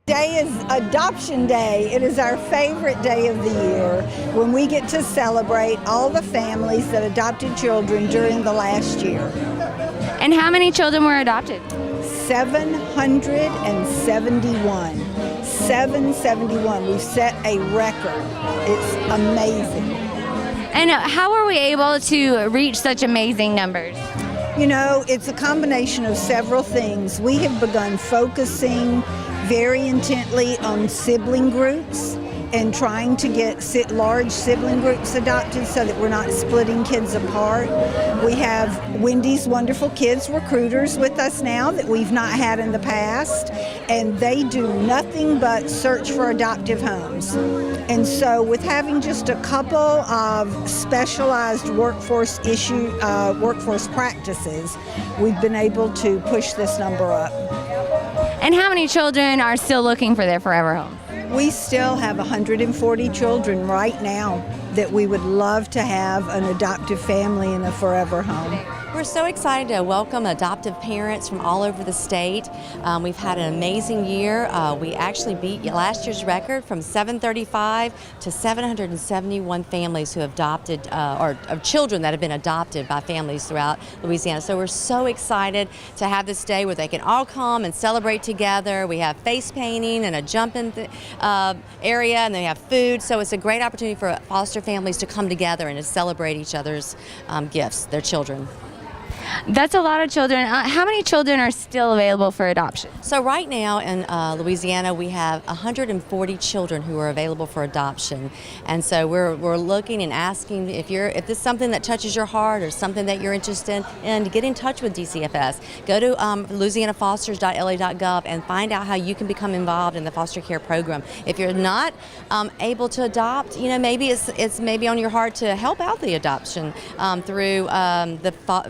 Today is Adoption Day. It is our favorite day of the year when we get to celebrate all the families that adopted children during the last year. And how many children were adopted? 771. 771. We've set a record. It's amazing. And how were we able to reach such amazing numbers? You know, it's a combination of several things. We have begun focusing very intently on sibling groups and trying to get large sibling groups adopted so that we're not splitting kids apart. We have Wendy's Wonderful Kids recruiters with us now that we've not had in the past, and they do nothing but search for adoptive homes. And so with having just a couple of specialized workforce practices, we've been able to push this number up. And how many children are still looking for their forever home? We still have 140 children right now that we would love to have an adoptive family in a forever home. We're so excited to welcome adoptive parents from all over the state. We've had an amazing year. We actually beat last year's record from 735 to 771 families who have adopted, or children that have been adopted by families throughout Louisiana. So we're so excited to have this day where they can all come and celebrate together. We have face painting and a jumping area, and they have food. So it's a great opportunity for foster families to come together and to celebrate each other's gifts, their children. That's a lot of children. How many children are still available for adoption? So right now in Louisiana, we have 140 children who are available for adoption, and so we're looking and asking if this is something that touches your heart or something that you're interested in, to get in touch with DCFS. Go to louisianafosters.la.gov and find out how you can become involved in the foster care program. If you're not able to adopt, you know, maybe it's maybe on your heart to help out the adoption through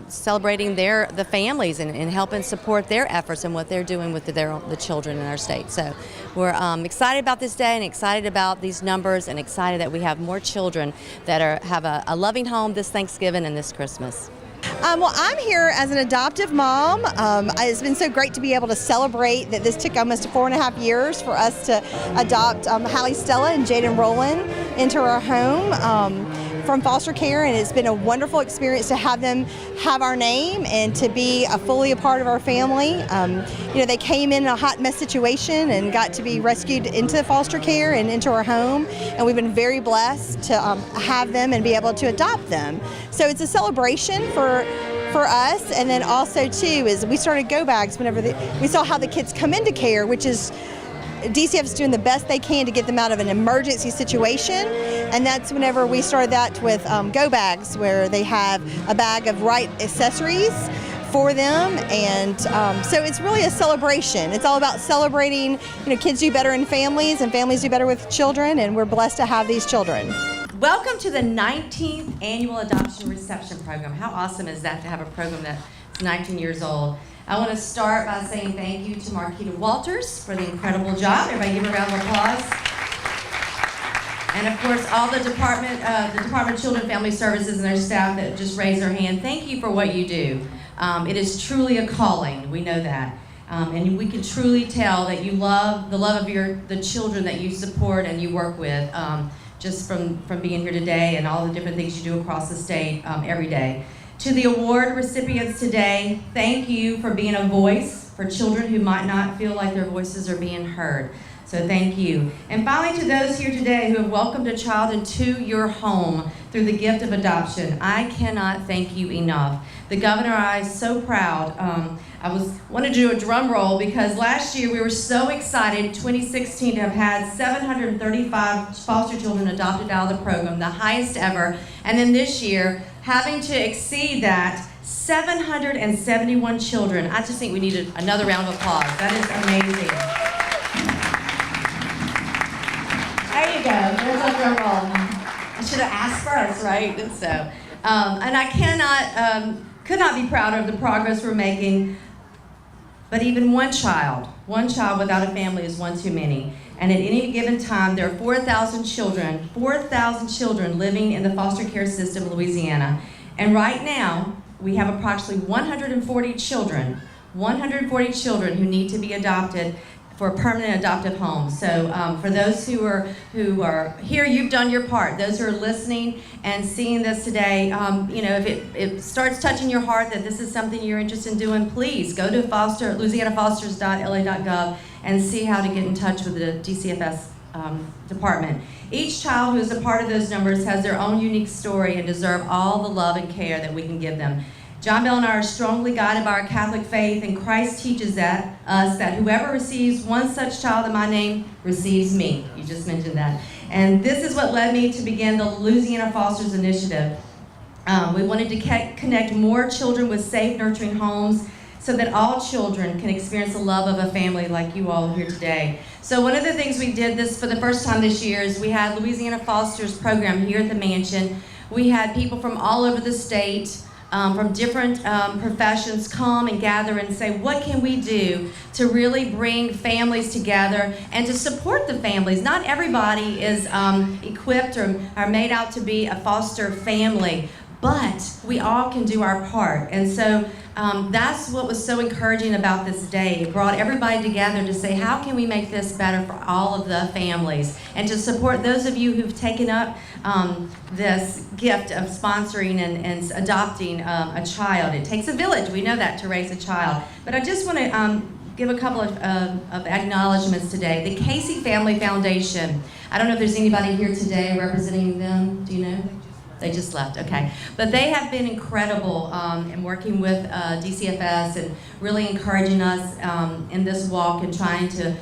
celebrating the families and helping support their efforts and what they're doing with the children in our state. So we're excited about this day and excited about these numbers and excited that we have more children that have a loving home this Thanksgiving and this Christmas. Well, I'm here as an adoptive mom. It's been so great to be able to celebrate that this took almost 4.5 years for us to adopt Hallie Stella and Jaden Rowland into our home from foster care, and it's been a wonderful experience to have them have our name and to be fully a part of our family. You know, they came in a hot mess situation and got to be rescued into foster care and into our home, and we've been very blessed to have them and be able to adopt them. So it's a celebration for us, and then also too is we started Go Bags whenever we saw how the kids come into care, which is DCF is doing the best they can to get them out of an emergency situation, and that's whenever we started that with Go Bags, where they have a bag of right accessories for them, and so it's really a celebration. It's all about celebrating, you know, kids do better in families and families do better with children, and we're blessed to have these children. Welcome to the 19th Annual Adoption Reception Program. How awesome is that to have a program that's 19 years old? I want to start by saying thank you to Marquita Walters for the incredible job. Everybody give her a round of applause. And of course, all the Department of Children and Family Services and their staff that just raised their hand. Thank you for what you do. It is truly a calling. We know that. And we can truly tell that you love the children that you support and you work with, just from being here today and all the different things you do across the state every day. To the award recipients today, thank you for being a voice for children who might not feel like their voices are being heard. So thank you. And finally, to those here today who have welcomed a child into your home through the gift of adoption, I cannot thank you enough. The governor and I are so proud. I wanted to do a drum roll because last year we were so excited, 2016, to have had 735 foster children adopted out of the program, the highest ever. And then this year, having to exceed that, 771 children. I just think we needed another round of applause. That is amazing. There you go. There's a drum roll. I should have asked first, right? And so, and I could not be prouder of the progress we're making. But even one child without a family is one too many. And at any given time, there are 4,000 children living in the foster care system in Louisiana. And right now, we have approximately 140 children who need to be adopted for permanent adoptive homes. So for those who are here, you've done your part. Those who are listening and seeing this today, if it starts touching your heart that this is something you're interested in doing, please go to louisianafosters.la.gov and see how to get in touch with the DCFS department. Each child who is a part of those numbers has their own unique story and deserve all the love and care that we can give them. John Bell and I are strongly guided by our Catholic faith, and Christ teaches us that whoever receives one such child in my name receives me. You just mentioned that. And this is what led me to begin the Louisiana Fosters Initiative. We wanted to connect more children with safe, nurturing homes so that all children can experience the love of a family like you all here today. So one of the things we did this for the first time this year is we had Louisiana Fosters program here at the mansion. We had people from all over the state, from different professions come and gather and say, what can we do to really bring families together and to support the families? Not everybody is equipped or are made out to be a foster family, but we all can do our part. And so that's what was so encouraging about this day. It brought everybody together to say, how can we make this better for all of the families? And to support those of you who've taken up this gift of sponsoring and adopting a child. It takes a village, we know that, to raise a child. But I just want to give a couple of acknowledgments today. The Casey Family Foundation. I don't know if there's anybody here today representing them. Do you know? They just left, okay. But they have been incredible in working with DCFS and really encouraging us in this walk and trying to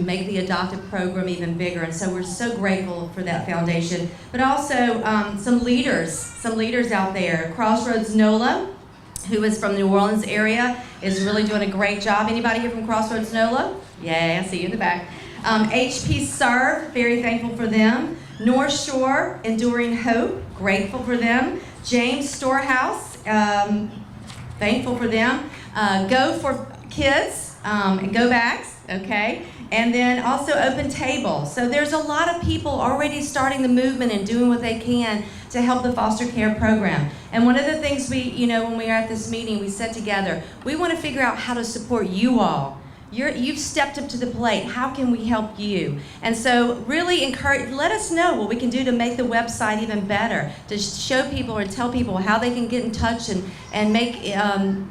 make the adoptive program even bigger. And so we're so grateful for that foundation. But also some leaders out there. Crossroads NOLA, who is from the New Orleans area, is really doing a great job. Anybody here from Crossroads NOLA? Yeah, I see you in the back. HP Serve, very thankful for them. North Shore Enduring Hope, grateful for them. James Storehouse, thankful for them. Go for Kids and Go Backs, okay? And then also Open Table. So there's a lot of people already starting the movement and doing what they can to help the foster care program. And one of the things we, when we were at this meeting, we sat together, we want to figure out how to support you all. You've stepped up to the plate. How can we help you? And so really let us know what we can do to make the website even better, to show people or tell people how they can get in touch and make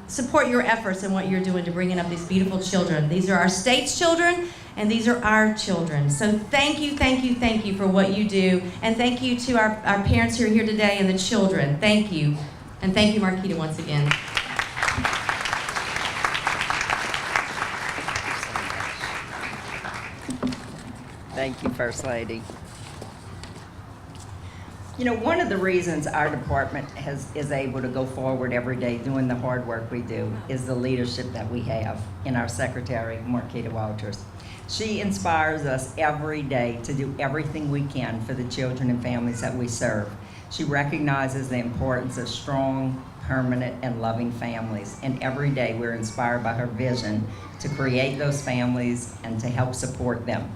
support your efforts and what you're doing to bringing up these beautiful children. These are our state's children, and these are our children. So thank you for what you do, and thank you to our parents who are here today and the children. Thank you. And thank you, Marquita, once again. Thank you, First Lady. One of the reasons our department is able to go forward every day doing the hard work we do is the leadership that we have in our secretary, Marquita Walters. She inspires us every day to do everything we can for the children and families that we serve. She recognizes the importance of strong, permanent, and loving families, and every day we're inspired by her vision to create those families and to help support them.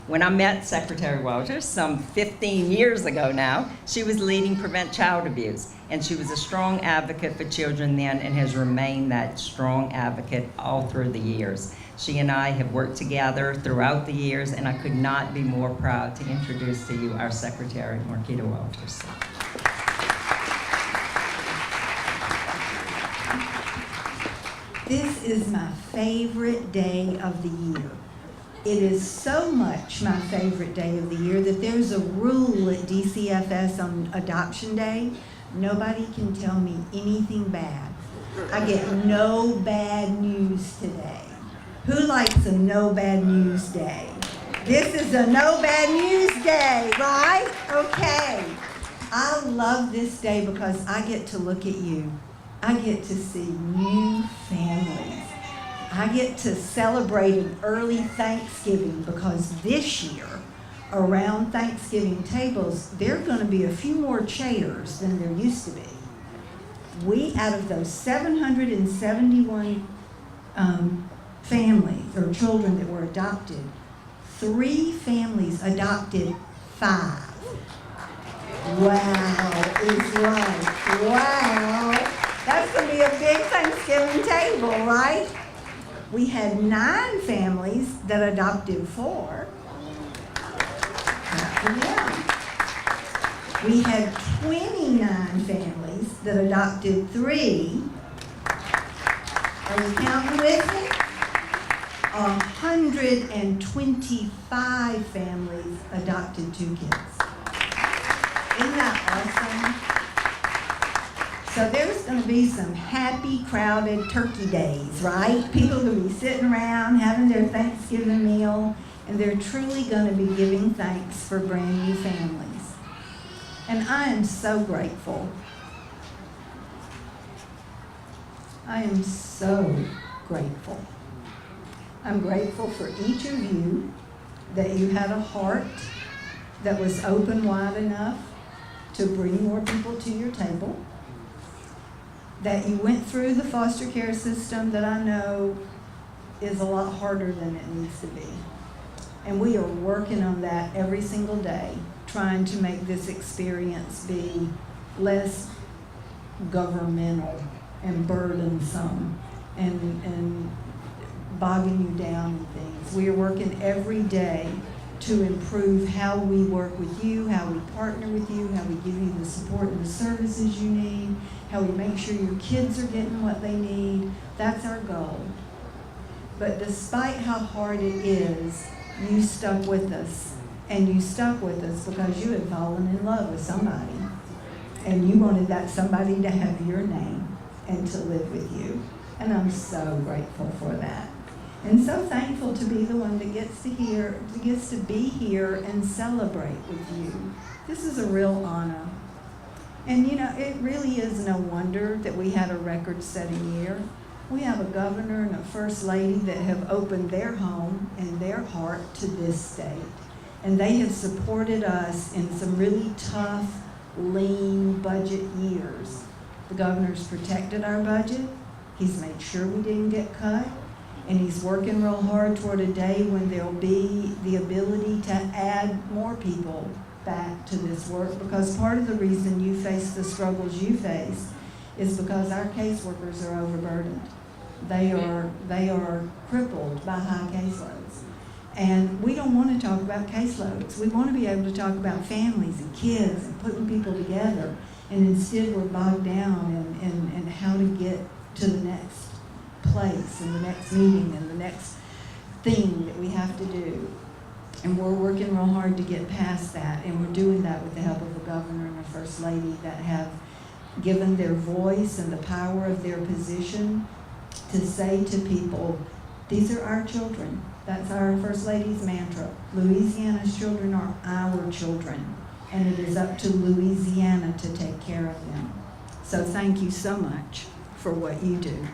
When I met Secretary Walters some 15 years ago now, she was leading Prevent Child Abuse, and she was a strong advocate for children then and has remained that strong advocate all through the years. She and I have worked together throughout the years, and I could not be more proud to introduce to you our Secretary, Marquita Walters. This is my favorite day of the year. It is so much my favorite day of the year that there's a rule at DCFS on Adoption Day. Nobody can tell me anything bad. I get no bad news today. Who likes a no bad news day? This is a no bad news day, right? Okay. I love this day because I get to look at you. I get to see new families. I get to celebrate an early Thanksgiving because this year, around Thanksgiving tables, there are going to be a few more chairs than there used to be. Out of those 771 families or children that were adopted, 3 families adopted 5. Wow is right. Wow. That's going to be a big Thanksgiving table, right? We had 9 families that adopted 4. Clap for them. We had 29 families that adopted 3. Are you counting with me? 125 families adopted 2 kids. Isn't that awesome? So there's going to be some happy, crowded turkey days, right? People will be sitting around having their Thanksgiving meal, and they're truly going to be giving thanks for brand new families. And I am so grateful. I am so grateful. I'm grateful for each of you that you had a heart that was open wide enough to bring more people to your table, that you went through the foster care system that I know is a lot harder than it needs to be. And we are working on that every single day, trying to make this experience be less governmental and burdensome and bogging you down and things. We are working every day to improve how we work with you, how we partner with you, how we give you the support and the services you need, how we make sure your kids are getting what they need. That's our goal. But despite how hard it is, you stuck with us. And you stuck with us because you had fallen in love with somebody. And you wanted that somebody to have your name and to live with you. And I'm so grateful for that. And so thankful to be the one that gets to be here and celebrate with you. This is a real honor. And you know, it really is no wonder that we had a record-setting year. We have a governor and a first lady that have opened their home and their heart to this state. And they have supported us in some really tough, lean budget years. The governor's protected our budget. He's made sure we didn't get cut. And he's working real hard toward a day when there'll be the ability to add more people back to this work, because part of the reason you face the struggles you face is because our caseworkers are overburdened. They are crippled by high caseloads. And we don't want to talk about caseloads. We want to be able to talk about families and kids and putting people together. And instead we're bogged down in how to get to the next place and the next meeting and the next thing that we have to do. And we're working real hard to get past that, and we're doing that with the help of the governor and the first lady that have given their voice and the power of their position to say to people, these are our children. That's our first lady's mantra. Louisiana's children are our children, and it is up to Louisiana to take care of them. So thank you so much for what you do.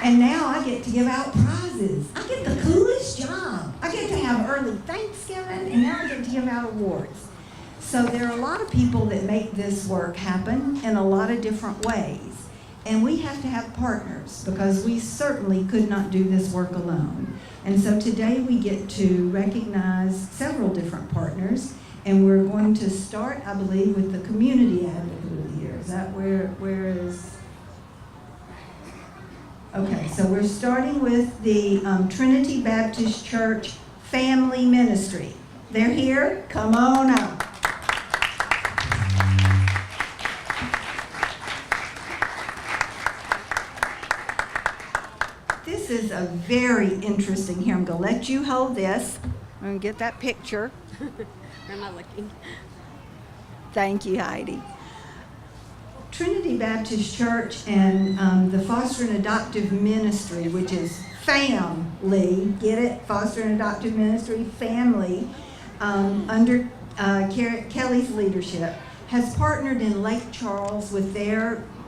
And now I get to give out prizes. I get the coolest job. I get to have early Thanksgiving, and now I get to give out awards. So there are a lot of people that make this work happen in a lot of different ways. And we have to have partners, because we certainly could not do this work alone. And so today we get to recognize several different partners, and we're going to start, I believe, with the Community Advocate of the Year. Is that where is... Okay, so we're starting with the Trinity Baptist Church Family Ministry. They're here? Come on up. This is a very interesting, here, I'm going to let you hold this. I'm going to get that picture. Where am I looking? Thank you, Heidi. Trinity Baptist Church and the Foster and Adoptive Ministry, which is family, get it? Foster and Adoptive Ministry, family, under Kelly's leadership, has partnered in Lake Charles with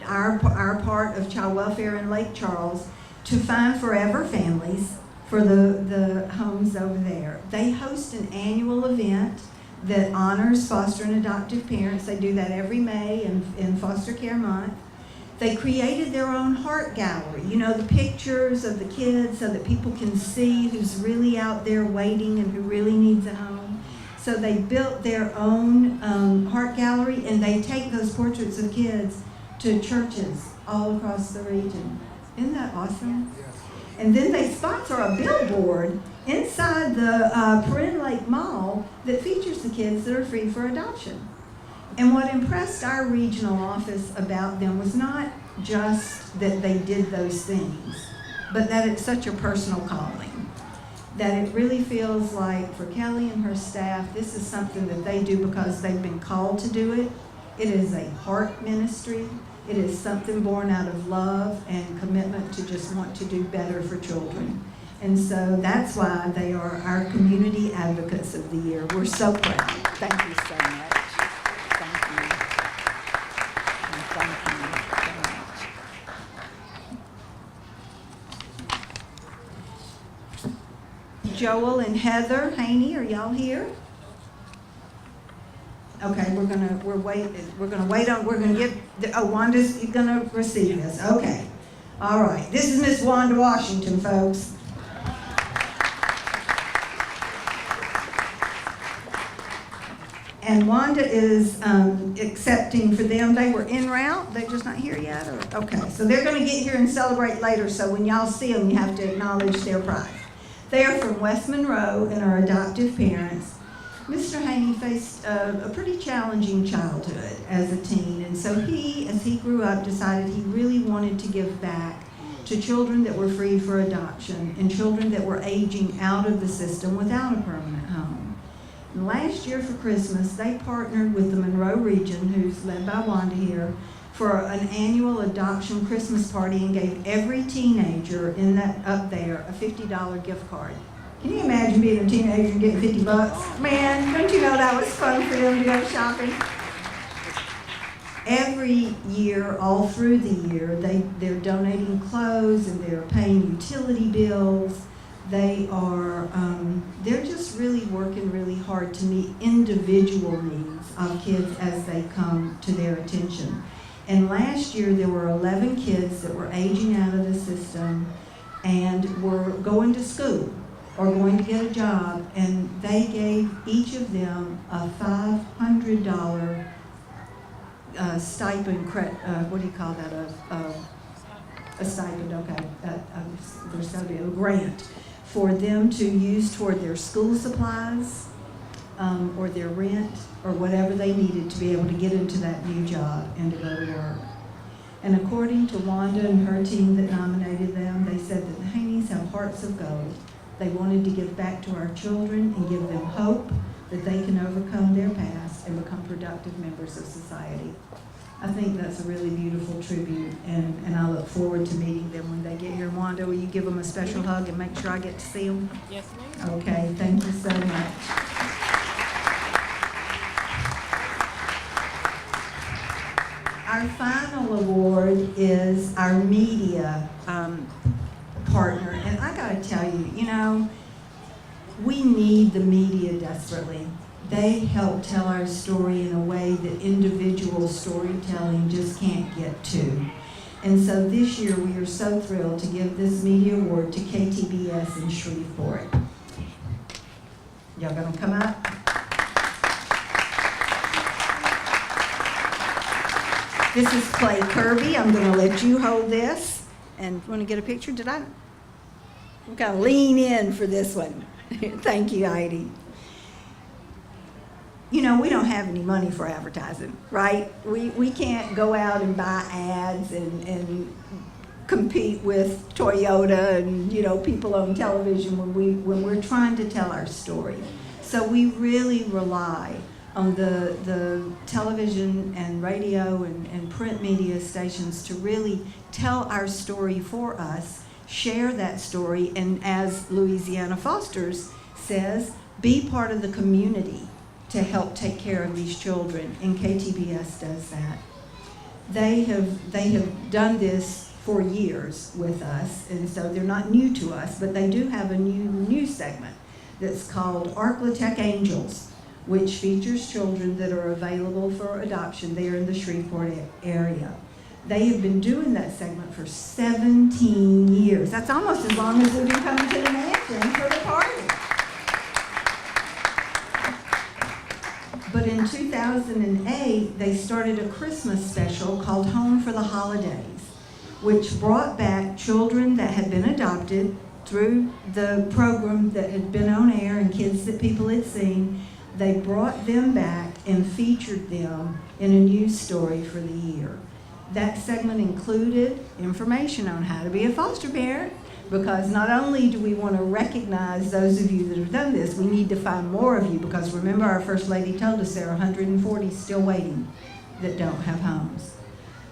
our part of child welfare in Lake Charles to find forever families for the homes over there. They host an annual event that honors foster and adoptive parents. They do that every May in Foster Care Month. They created their own heart gallery, you know, the pictures of the kids so that people can see who's really out there waiting and who really needs a home. So they built their own heart gallery, and they take those portraits of kids to churches all across the region. Isn't that awesome? And then they sponsor a billboard inside the Perrin Lake Mall that features the kids that are free for adoption. And what impressed our regional office about them was not just that they did those things, but that it's such a personal calling. That it really feels like for Kelly and her staff, this is something that they do because they've been called to do it. It is a heart ministry. It is something born out of love and commitment to just want to do better for children. And so that's why they are our Community Advocates of the Year. We're so proud. Thank you so much. Thank you. And thank you so much. Joel and Heather Haney, are y'all here? Okay, we're gonna get, Wanda's gonna receive this, okay. All right, this is Miss Wanda Washington, folks. And Wanda is accepting for them. They were en route, they're just not here yet, or, okay. So they're gonna get here and celebrate later, so when y'all see them, you have to acknowledge their prize. They are from West Monroe and are adoptive parents. Mr. Haney faced a pretty challenging childhood as a teen, and so he, as he grew up, decided he really wanted to give back to children that were free for adoption and children that were aging out of the system without a permanent home. And last year for Christmas, they partnered with the Monroe region, who's led by Wanda here, for an annual adoption Christmas party and gave every teenager in that up there a $50 gift card. Can you imagine being a teenager and getting 50 bucks? Man, don't you know that was fun for them to go shopping? Every year, all through the year, they're donating clothes and they're paying utility bills. They're just really working really hard to meet individual needs of kids as they come to their attention. And last year, there were 11 kids that were aging out of the system and were going to school or going to get a job, and they gave each of them a $500 stipend, what do you call that, a stipend, okay, there's got to be a grant for them to use toward their school supplies or their rent or whatever they needed to be able to get into that new job and to go to work. And according to Wanda and her team that nominated them, they said that the Haneys have hearts of gold. They wanted to give back to our children and give them hope that they can overcome their past and become productive members of society. I think that's a really beautiful tribute, and I look forward to meeting them when they get here. Wanda, will you give them a special hug and make sure I get to see them? Yes, ma'am. Okay, thank you so much. Our final award is our media partner, and I gotta tell you, we need the media desperately. They help tell our story in a way that individual storytelling just can't get to. And so this year we are so thrilled to give this media award to KTBS in Shreveport. Y'all gonna come up? This is Clay Kirby. I'm gonna let you hold this. And want to get a picture? I'm gonna lean in for this one. Thank you, Heidi. We don't have any money for advertising, right? We can't go out and buy ads and compete with Toyota and people on television when we're trying to tell our story. So we really rely on the television and radio and print media stations to really tell our story for us, share that story, and as Louisiana Fosters says, be part of the community to help take care of these children, and KTBS does that. They have done this for years with us, and so they're not new to us, but they do have a new news segment that's called Arklatek Angels, which features children that are available for adoption there in the Shreveport area. They have been doing that segment for 17 years. That's almost as long as we've been coming to the mansion for the party. But in 2008, they started a Christmas special called Home for the Holidays, which brought back children that had been adopted through the program that had been on air and kids that people had seen. They brought them back and featured them in a news story for the year. That segment included information on how to be a foster parent, because not only do we want to recognize those of you that have done this, we need to find more of you, because remember our First Lady told us there are 140 still waiting that don't have homes.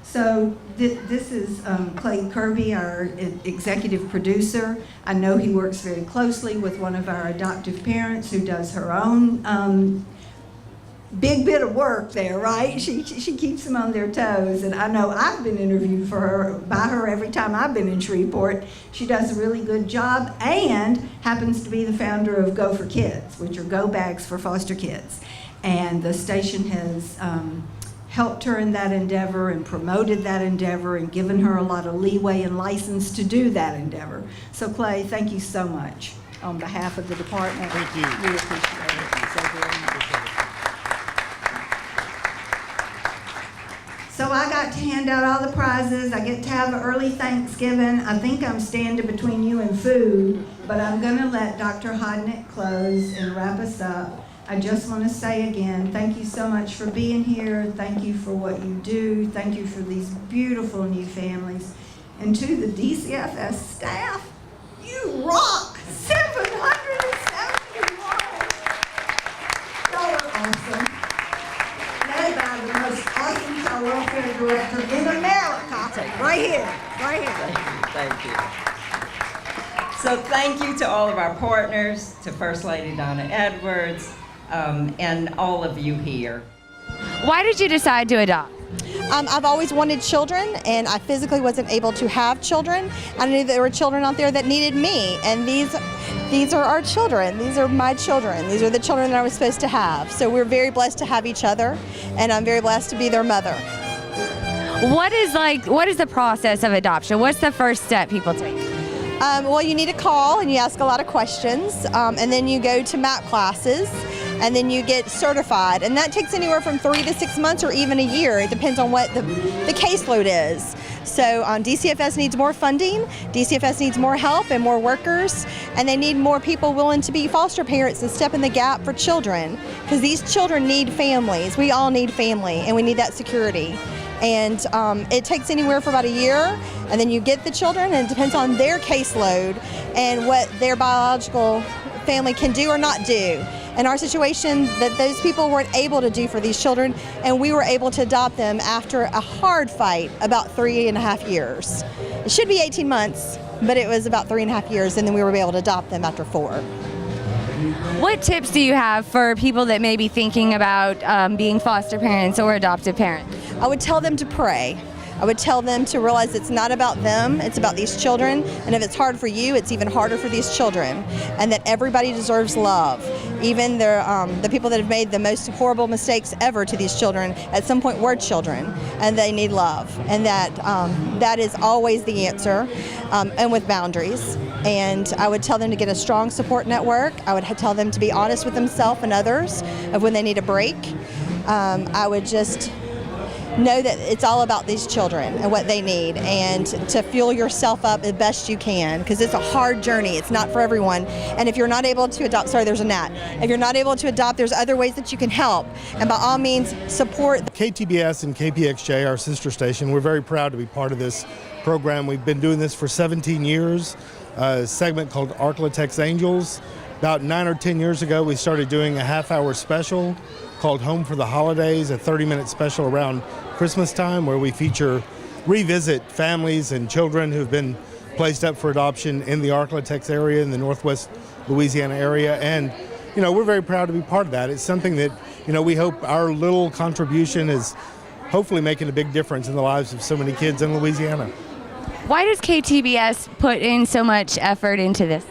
So this is Clay Kirby, our executive producer. I know he works very closely with one of our adoptive parents who does her own big bit of work there, right? She keeps them on their toes, and I know I've been interviewed by her every time I've been in Shreveport. She does a really good job and happens to be the founder of Go for Kids, which are go bags for foster kids. And the station has helped her in that endeavor and promoted that endeavor and given her a lot of leeway and license to do that endeavor. So Clay, thank you so much on behalf of the department. Thank you. We appreciate it so very much. So I got to hand out all the prizes. I get to have an early Thanksgiving. I think I'm standing between you and food, but I'm going to let Dr. Hodnick close and wrap us up. I just want to say again, thank you so much for being here. Thank you for what you do. Thank you for these beautiful new families. And to the DCFS staff, you rock! 771! Y'all are awesome. Led by the most awesome child welfare director in America. Right here. Thank you. So thank you to all of our partners, to First Lady Donna Edwards, and all of you here. Why did you decide to adopt? I've always wanted children, and I physically wasn't able to have children. I knew there were children out there that needed me, and these are our children. These are my children. These are the children that I was supposed to have. So we're very blessed to have each other, and I'm very blessed to be their mother. What is the process of adoption? What's the first step people take? Well, you need a call, and you ask a lot of questions, and then you go to MAP classes, and then you get certified, and that takes anywhere from 3 to 6 months or even a year. It depends on what the caseload is. So DCFS needs more funding, DCFS needs more help and more workers, and they need more people willing to be foster parents and step in the gap for children, because these children need families. We all need family, and we need that security. And it takes anywhere for about a year, and then you get the children, and it depends on their caseload and what their biological family can do or not do. In our situation, that those people weren't able to do for these children, and we were able to adopt them after a hard fight, about 3.5 years. It should be 18 months, but it was about 3.5 years, and then we were able to adopt them after 4. What tips do you have for people that may be thinking about being foster parents or adoptive parents? I would tell them to pray. I would tell them to realize it's not about them, it's about these children, and if it's hard for you, it's even harder for these children, and that everybody deserves love. Even the people that have made the most horrible mistakes ever to these children at some point were children, and they need love, and that is always the answer, and with boundaries. And I would tell them to get a strong support network. I would tell them to be honest with themselves and others of when they need a break. I would just know that it's all about these children and what they need, and to fuel yourself up as best you can, because it's a hard journey. It's not for everyone. And if you're not able to adopt, there's a gnat. If you're not able to adopt, there's other ways that you can help. And by all means, support. KTBS and KPXJ, our sister station, we're very proud to be part of this program. We've been doing this for 17 years, a segment called Arklatex Angels. About 9 or 10 years ago, we started doing a half-hour special called Home for the Holidays, a 30-minute special around Christmas time where we revisit families and children who've been placed up for adoption in the Arklatex area, in the Northwest Louisiana area. And, we're very proud to be part of that. It's something that, we hope our little contribution is hopefully making a big difference in the lives of so many kids in Louisiana. Why does KTBS put in so much effort into this?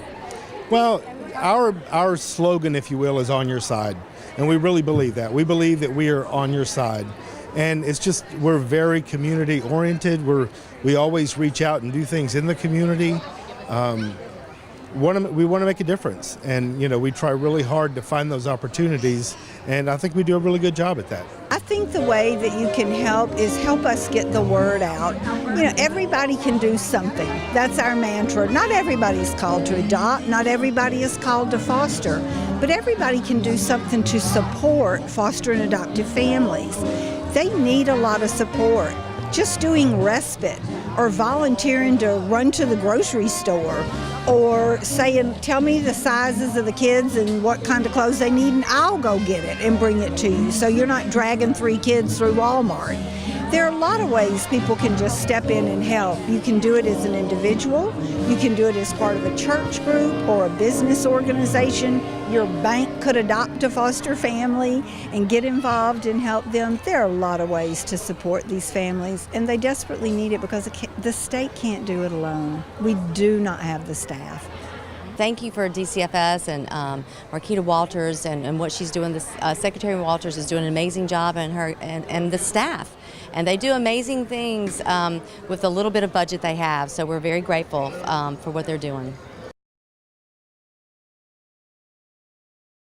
Well, our slogan, if you will, is on your side. And we really believe that. We believe that we are on your side. And it's just, we're very community oriented. We always reach out and do things in the community. we want to make a difference, and we try really hard to find those opportunities, and I think we do a really good job at that. I think the way that you can help is help us get the word out. Everybody can do something. That's our mantra. Not everybody's called to adopt, not everybody is called to foster, but everybody can do something to support foster and adoptive families. They need a lot of support. Just doing respite or volunteering to run to the grocery store or saying, tell me the sizes of the kids and what kind of clothes they need, and I'll go get it and bring it to you, so you're not dragging 3 kids through Walmart. There are a lot of ways people can just step in and help. You can do it as an individual. You can do it as part of a church group or a business organization. Your bank could adopt a foster family and get involved and help them. There are a lot of ways to support these families, and they desperately need it because the state can't do it alone. We do not have the staff. Thank you for DCFS and Marquita Walters and what she's doing. Secretary Walters is doing an amazing job, and the staff. And they do amazing things with the little bit of budget they have. So we're very grateful for what they're doing.